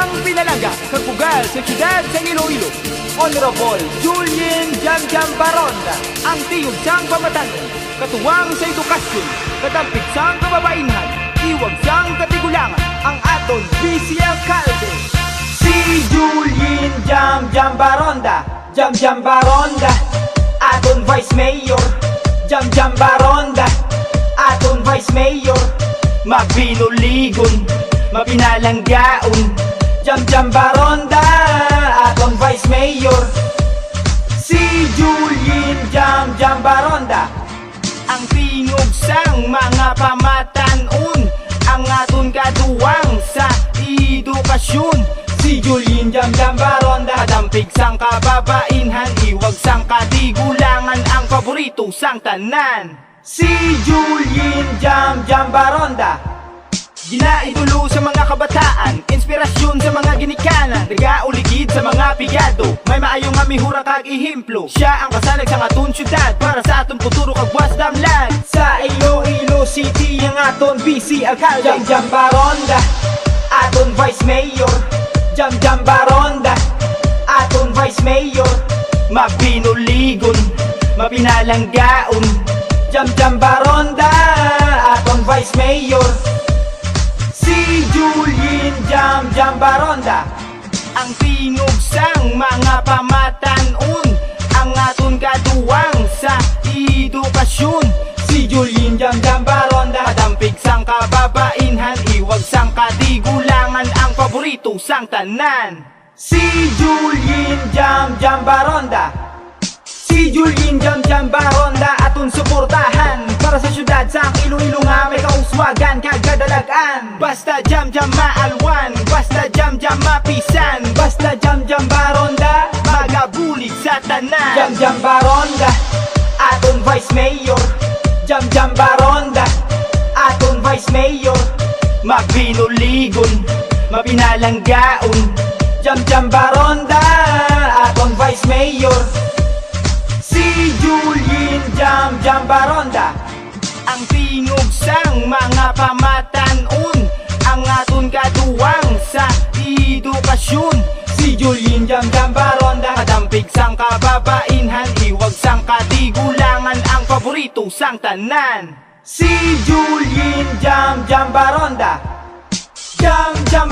sang pinalangga kapugal sa siyudad sa Iloilo. Honorable Julien Jam Jam Baronda, ang tiyog sang pamatanon, katuwang sa edukasyon, katampik sang kababainhan, iwag sang katigulangan, ang aton Vice Alcalde. Si Julien Jam Jam Baronda, Jam Jam Baronda, aton Vice Mayor. Jam Jam Baronda, aton Vice Mayor. Mabinuligon, mapinalanggaon. Jam Jam Baronda, aton Vice Mayor. Si Julien Jam Jam Baronda, ang tingog sang mga pamatanon, ang aton kaduwang sa edukasyon. Si Julien Jam Jam Baronda, dampig sang kababainhan, iwag sang katigulangan, ang paborito sang tanan. Si Julien Jam Jam Baronda, ginaidolo sa mga kabataan, inspirasyon sa mga ginikanan, nagauligid sa mga pigado, may maayong amihurang kag ihimplo. Siya ang kasanag sa aton syudad, para sa aton futuro kag wasdamlan. Sa Iloilo City ang aton Vice Alcalde. Jam Jam Baronda, aton Vice Mayor. Jam Jam Baronda, aton Vice Mayor. Mabinuligon, mapinalanggaon. Jam Jam Baronda, aton Vice Mayor. Si Julien Jam Jam Baronda, ang tingog sang mga pamatanon, ang aton kaduwang sa edukasyon. Si Julien Jam Jam Baronda, dampig sang kababainhan, iwag sang katigulangan, ang paborito sang tanan. Si Julien Jam Jam Baronda, si Julien Jam Jam Baronda, aton suportahan, para sa syudad sang Iloilo nga may kauswagan kagkadalagan. Basta Jam Jam maalwan, basta Jam Jam mapisan, basta Jam Jam Baronda, magabulig sa tanan. Jam Jam Baronda, aton Vice Mayor. Jam Jam Baronda, aton Vice Mayor. Mabinuligon, mapinalanggaon. Jam Jam Baronda, aton Vice Mayor. Si Julien Jam Jam Baronda, ang tingog sang mga pamatanon, ang aton kaduwang sa edukasyon. Si Julien Jam Jam Baronda, dampig sang kababainhan, iwag sang katigulangan, ang paborito sang tanan. Si Julien Jam Jam Baronda, Jam Jam